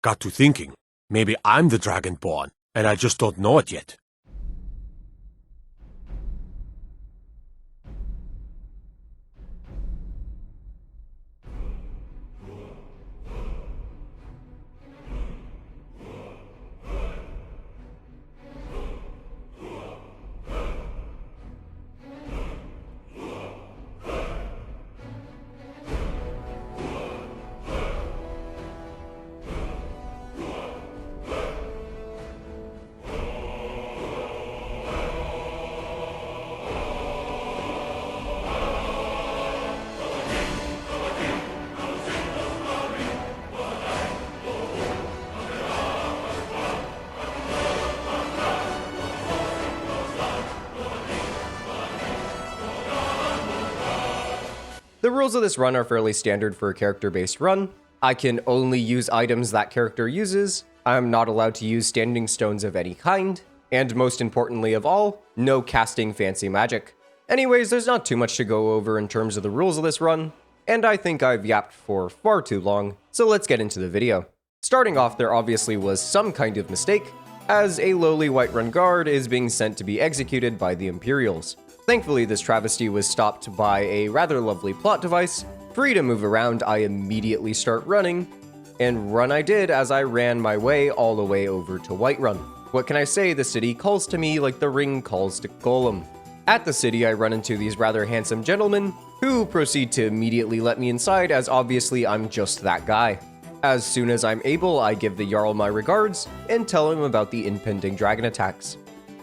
Got to thinking, maybe I'm the Dragonborn, and I just don't know it yet. The rules of this run are fairly standard for a character-based run. I can only use items that character uses, I'm not allowed to use standing stones of any kind, and most importantly of all, no casting fancy magic. Anyways, there's not too much to go over in terms of the rules of this run, and I think I've yapped for far too long, so let's get into the video. Starting off, there obviously was some kind of mistake, as a lowly Whiterun guard is being sent to be executed by the Imperials. Thankfully, this travesty was stopped by a rather lovely plot device. Free to move around, I immediately start running, and run I did as I ran my way all the way over to Whiterun. What can I say, the city calls to me like the ring calls to Golem. At the city, I run into these rather handsome gentlemen, who proceed to immediately let me inside as obviously I'm just that guy. As soon as I'm able, I give the Jarl my regards, and tell him about the impending dragon attacks.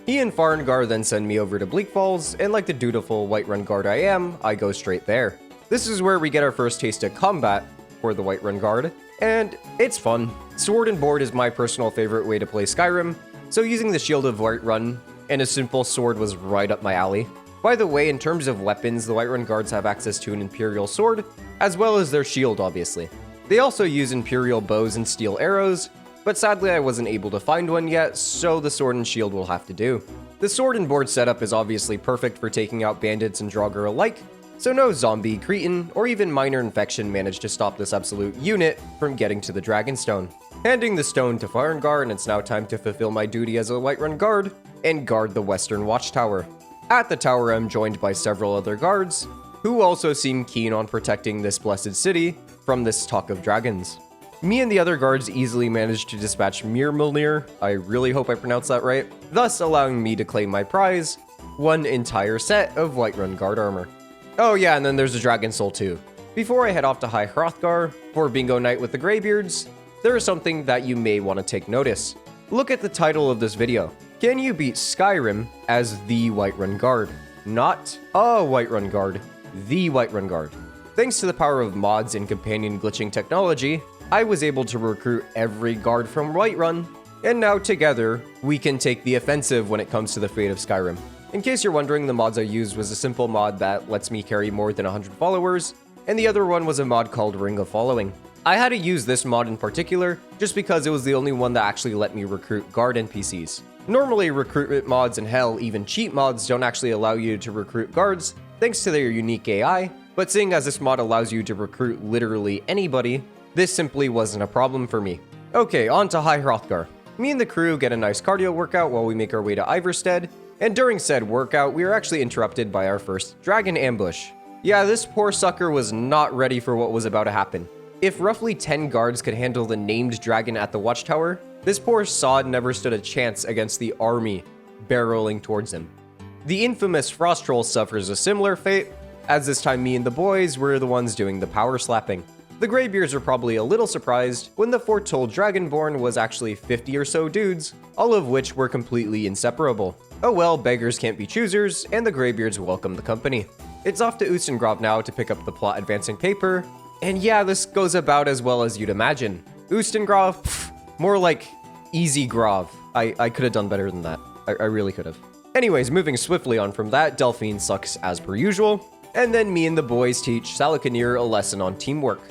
He and Sovngarde then send me over to Bleak Falls, and like the dutiful Whiterun guard I am, I go straight there. This is where we get our first taste of combat for the Whiterun guard, and it's fun. Sword and board is my personal favorite way to play Skyrim, so using the Shield of Whiterun and a simple sword was right up my alley. By the way, in terms of weapons, the Whiterun guards have access to an Imperial sword, as well as their shield obviously. They also use Imperial bows and steel arrows, but sadly I wasn't able to find one yet, so the sword and shield will have to do. The sword and board setup is obviously perfect for taking out bandits and Draugr alike, so no zombie, cretin, or even minor infection managed to stop this absolute unit from getting to the Dragonstone. Handing the stone to Sovngarde, and it's now time to fulfill my duty as a Whiterun guard, and guard the western Watchtower. At the tower I'm joined by several other guards, who also seem keen on protecting this blessed city from this talk of dragons. Me and the other guards easily managed to dispatch Mirmilnir, I really hope I pronounced that right, thus allowing me to claim my prize, one entire set of Whiterun guard armor. Oh yeah, and then there's a dragon soul too. Before I head off to High Hrothgar for bingo night with the Greybeards, there is something that you may want to take notice. Look at the title of this video. Can you beat Skyrim as the Whiterun guard? Not a Whiterun guard, the Whiterun guard. Thanks to the power of mods and companion glitching technology, I was able to recruit every guard from Whiterun, and now together, we can take the offensive when it comes to the fate of Skyrim. In case you're wondering, the mods I used was a simple mod that lets me carry more than 100 followers, and the other one was a mod called Ring of Following. I had to use this mod in particular, just because it was the only one that actually let me recruit guard NPCs. Normally, recruitment mods and hell, even cheat mods don't actually allow you to recruit guards, thanks to their unique AI, but seeing as this mod allows you to recruit literally anybody, this simply wasn't a problem for me. Okay, on to High Hrothgar. Me and the crew get a nice cardio workout while we make our way to Ivarstead, and during said workout, we are actually interrupted by our first dragon ambush. Yeah, this poor sucker was not ready for what was about to happen. If roughly 10 guards could handle the named dragon at the Watchtower, this poor sod never stood a chance against the army barreling towards him. The infamous Frost Troll suffers a similar fate, as this time me and the boys were the ones doing the power slapping. The Greybeards were probably a little surprised when the foretold Dragonborn was actually 50 or so dudes, all of which were completely inseparable. Oh well, beggars can't be choosers, and the Greybeards welcome the company. It's off to Ustengrav now to pick up the plot advancing paper, and yeah, this goes about as well as you'd imagine. Ustengrav? Pfft, more like Easy Grav. I could have done better than that. I really could have. Anyways, moving swiftly on from that, Delphine sucks as per usual, and then me and the boys teach Salakanir a lesson on teamwork.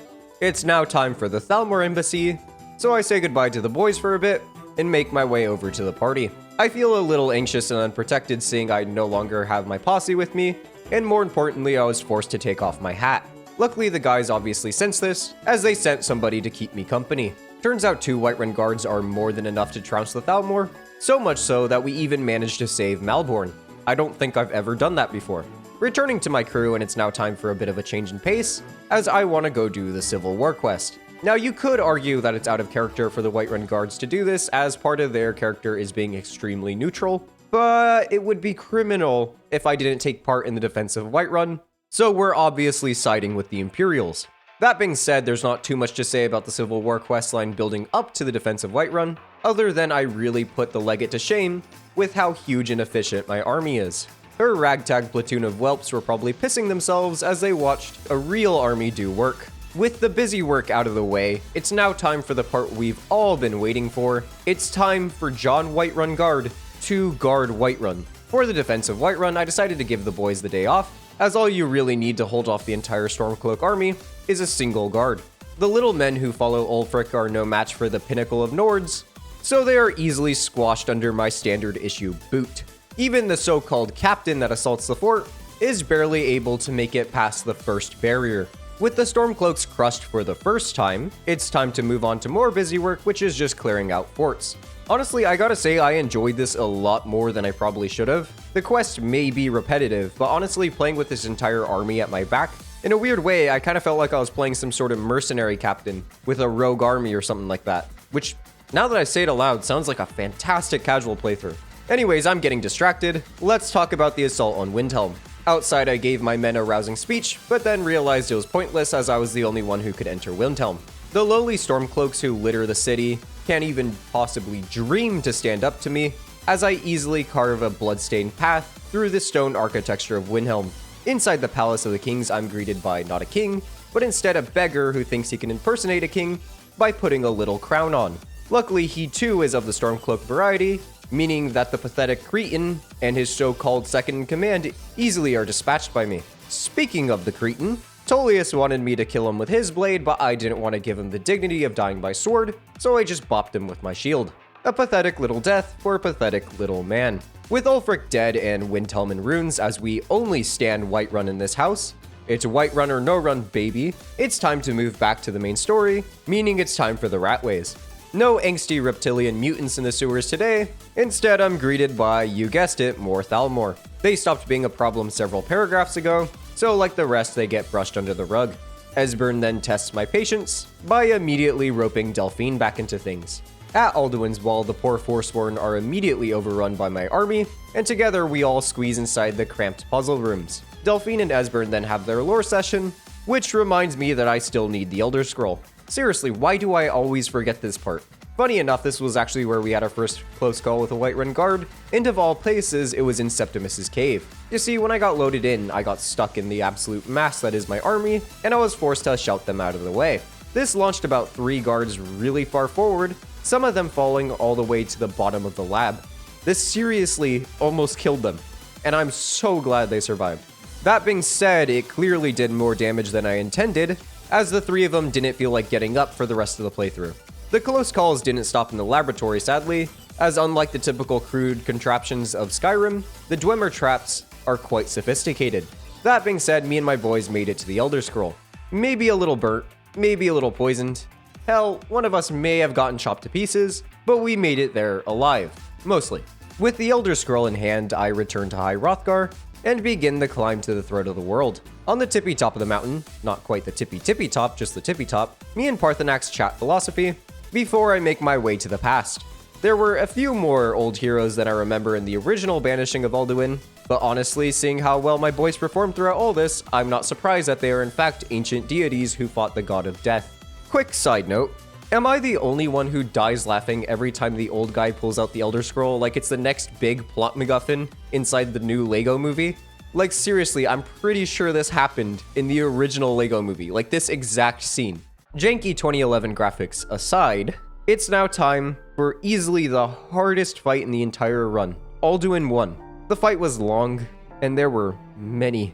It's now time for the Thalmor embassy, so I say goodbye to the boys for a bit, and make my way over to the party. I feel a little anxious and unprotected seeing I no longer have my posse with me, and more importantly, I was forced to take off my hat. Luckily, the guys obviously sensed this, as they sent somebody to keep me company. Turns out 2 Whiterun guards are more than enough to trounce the Thalmor, so much so that we even managed to save Malborn. I don't think I've ever done that before. Returning to my crew, and it's now time for a bit of a change in pace, as I want to go do the Civil War quest. Now, you could argue that it's out of character for the Whiterun guards to do this, as part of their character is being extremely neutral, but it would be criminal if I didn't take part in the defense of Whiterun, so we're obviously siding with the Imperials. That being said, there's not too much to say about the Civil War questline building up to the defense of Whiterun, other than I really put the Legate to shame with how huge and efficient my army is. Her ragtag platoon of whelps were probably pissing themselves as they watched a real army do work. With the busy work out of the way, it's now time for the part we've all been waiting for. It's time for John Whiterun Guard to guard Whiterun. For the defense of Whiterun, I decided to give the boys the day off, as all you really need to hold off the entire Stormcloak army is a single guard. The little men who follow Ulfric are no match for the pinnacle of Nords, so they are easily squashed under my standard issue boot. Even the so-called captain that assaults the fort is barely able to make it past the first barrier. With the Stormcloaks crushed for the first time, it's time to move on to more busy work, which is just clearing out forts. Honestly, I gotta say I enjoyed this a lot more than I probably should have. The quest may be repetitive, but honestly playing with this entire army at my back, in a weird way, I kind of felt like I was playing some sort of mercenary captain with a rogue army or something like that, which, now that I say it aloud, sounds like a fantastic casual playthrough. Anyways, I'm getting distracted. Let's talk about the assault on Windhelm. Outside, I gave my men a rousing speech, but then realized it was pointless as I was the only one who could enter Windhelm. The lowly Stormcloaks who litter the city can't even possibly dream to stand up to me, as I easily carve a bloodstained path through the stone architecture of Windhelm. Inside the Palace of the Kings, I'm greeted by not a king, but instead a beggar who thinks he can impersonate a king by putting a little crown on. Luckily, he too is of the Stormcloak variety, meaning that the pathetic Cretan and his so-called second-in-command easily are dispatched by me. Speaking of the Cretan, Tullius wanted me to kill him with his blade, but I didn't want to give him the dignity of dying by sword, so I just bopped him with my shield. A pathetic little death for a pathetic little man. With Ulfric dead and Windhelm in ruins, as we only stand Whiterun in this house, it's Whiterun or no run, baby. It's time to move back to the main story, meaning it's time for the Ratways. No angsty reptilian mutants in the sewers today. Instead, I'm greeted by, you guessed it, more Thalmor. They stopped being a problem several paragraphs ago, so like the rest, they get brushed under the rug. Esbern then tests my patience by immediately roping Delphine back into things. At Alduin's wall, the poor Forsworn are immediately overrun by my army, and together we all squeeze inside the cramped puzzle rooms. Delphine and Esbern then have their lore session, which reminds me that I still need the Elder Scroll. Seriously, why do I always forget this part? Funny enough, this was actually where we had our first close call with a Whiterun guard, and of all places, it was in Septimus's cave. You see, when I got loaded in, I got stuck in the absolute mass that is my army, and I was forced to shout them out of the way. This launched about 3 guards really far forward, some of them falling all the way to the bottom of the lab. This seriously almost killed them, and I'm so glad they survived. That being said, it clearly did more damage than I intended, as the 3 of them didn't feel like getting up for the rest of the playthrough. The close calls didn't stop in the laboratory, sadly, as unlike the typical crude contraptions of Skyrim, the Dwemer traps are quite sophisticated. That being said, me and my boys made it to the Elder Scroll. Maybe a little burnt, maybe a little poisoned. Hell, one of us may have gotten chopped to pieces, but we made it there alive, mostly. With the Elder Scroll in hand, I return to High Hrothgar and begin the climb to the throat of the world. On the tippy top of the mountain, not quite the tippy top, just the tippy top, me and Parthenax chat philosophy before I make my way to the past. There were a few more old heroes than I remember in the original Banishing of Alduin, but honestly, seeing how well my boys performed throughout all this, I'm not surprised that they are in fact ancient deities who fought the god of death. Quick side note, am I the only one who dies laughing every time the old guy pulls out the Elder Scroll like it's the next big plot MacGuffin inside the new Lego movie? Like seriously, I'm pretty sure this happened in the original Lego movie, like this exact scene. Janky 2011 graphics aside, it's now time for easily the hardest fight in the entire run. Alduin won. The fight was long, and there were many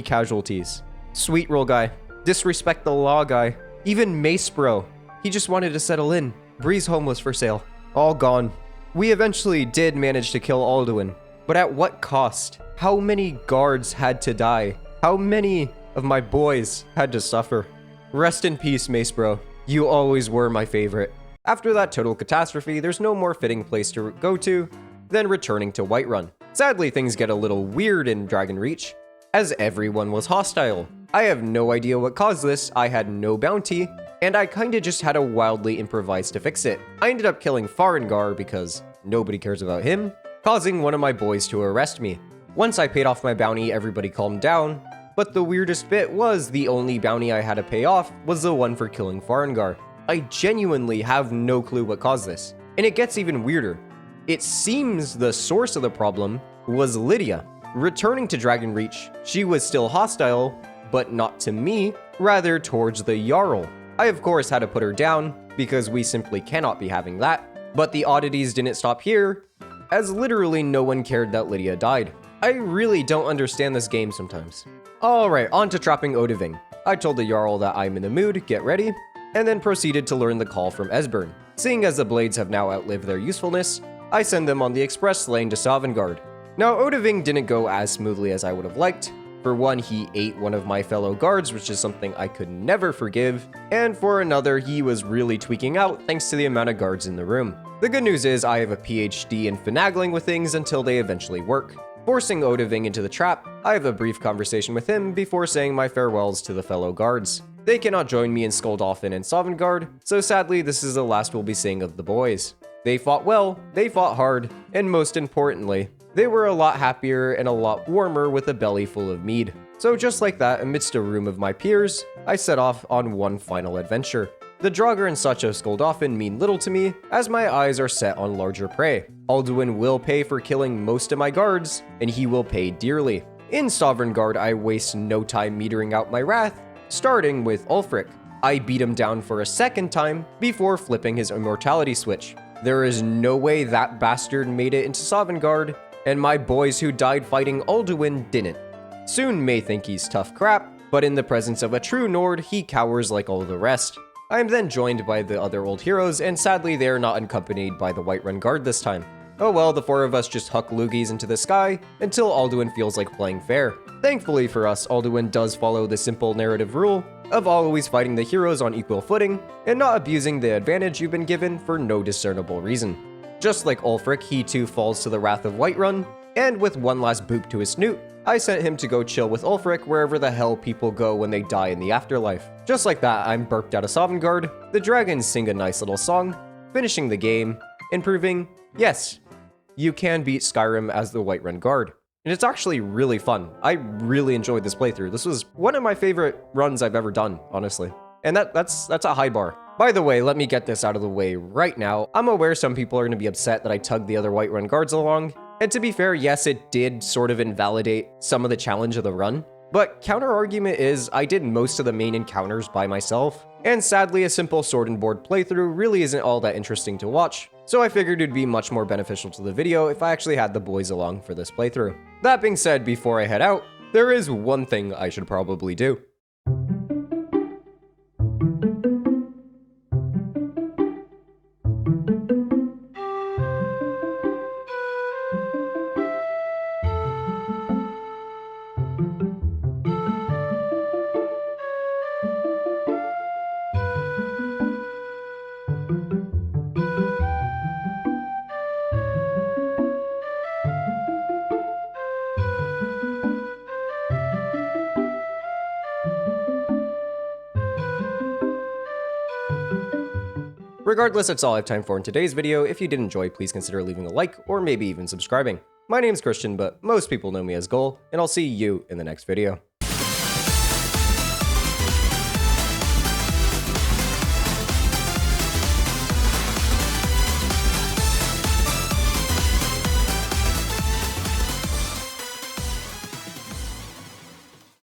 casualties. Sweet roll guy, disrespect the law guy, even Mace bro. He just wanted to settle in. Breeze home was for sale. All gone. We eventually did manage to kill Alduin, but at what cost? How many guards had to die? How many of my boys had to suffer? Rest in peace, Mace bro. You always were my favorite. After that total catastrophe, there's no more fitting place to go to than returning to Whiterun. Sadly, things get a little weird in Dragonreach, as everyone was hostile. I have no idea what caused this, I had no bounty, and I kinda just had to wildly improvise to fix it. I ended up killing Hrothgar because nobody cares about him, causing one of my boys to arrest me. Once I paid off my bounty, everybody calmed down, but the weirdest bit was the only bounty I had to pay off was the one for killing Hrothgar. I genuinely have no clue what caused this, and it gets even weirder. It seems the source of the problem was Lydia. Returning to Dragonreach, she was still hostile, but not to me, rather towards the Jarl. I of course had to put her down, because we simply cannot be having that, but the oddities didn't stop here, as literally no one cared that Lydia died. I really don't understand this game sometimes. Alright, on to trapping Odahviing. I told the Jarl that I'm in the mood, get ready, and then proceeded to learn the call from Esbern. Seeing as the blades have now outlived their usefulness, I send them on the express lane to Sovngarde. Now, Odahviing didn't go as smoothly as I would have liked. For one, he ate one of my fellow guards, which is something I could never forgive, and for another, he was really tweaking out thanks to the amount of guards in the room. The good news is I have a PhD in finagling with things until they eventually work. Forcing Odahviing into the trap, I have a brief conversation with him before saying my farewells to the fellow guards. They cannot join me in Skyrim and Sovngarde, so sadly this is the last we'll be seeing of the boys. They fought well, they fought hard, and most importantly, they were a lot happier and a lot warmer with a belly full of mead. So just like that, amidst a room of my peers, I set off on one final adventure. The Draugr and such of Skyrim mean little to me, as my eyes are set on larger prey. Alduin will pay for killing most of my guards, and he will pay dearly. In Sovngarde, I waste no time metering out my wrath, starting with Ulfric. I beat him down for a second time before flipping his immortality switch. There is no way that bastard made it into Sovngarde, and my boys who died fighting Alduin didn't. Soon may think he's tough crap, but in the presence of a true Nord, he cowers like all the rest. I am then joined by the other old heroes, and sadly they are not accompanied by the Whiterun guard this time. Oh well, the four of us just huck loogies into the sky until Alduin feels like playing fair. Thankfully for us, Alduin does follow the simple narrative rule of always fighting the heroes on equal footing and not abusing the advantage you've been given for no discernible reason. Just like Ulfric, he too falls to the wrath of Whiterun, and with one last boop to his snoot, I sent him to go chill with Ulfric wherever the hell people go when they die in the afterlife. Just like that, I'm burped out of Sovngarde, the dragons sing a nice little song, finishing the game, and proving, yes, you can beat Skyrim as the Whiterun guard. And it's actually really fun. I really enjoyed this playthrough. This was one of my favorite runs I've ever done, honestly. And that's a high bar. By the way, let me get this out of the way right now. I'm aware some people are going to be upset that I tugged the other Whiterun guards along. And to be fair, yes, it did sort of invalidate some of the challenge of the run. But counter-argument is, I did most of the main encounters by myself. And sadly, a simple sword and board playthrough really isn't all that interesting to watch. So I figured it'd be much more beneficial to the video if I actually had the boys along for this playthrough. That being said, before I head out, there is one thing I should probably do. Regardless, that's all I have time for in today's video. If you did enjoy, please consider leaving a like or maybe even subscribing. My name's Christian, but most people know me as aGhoul, and I'll see you in the next video.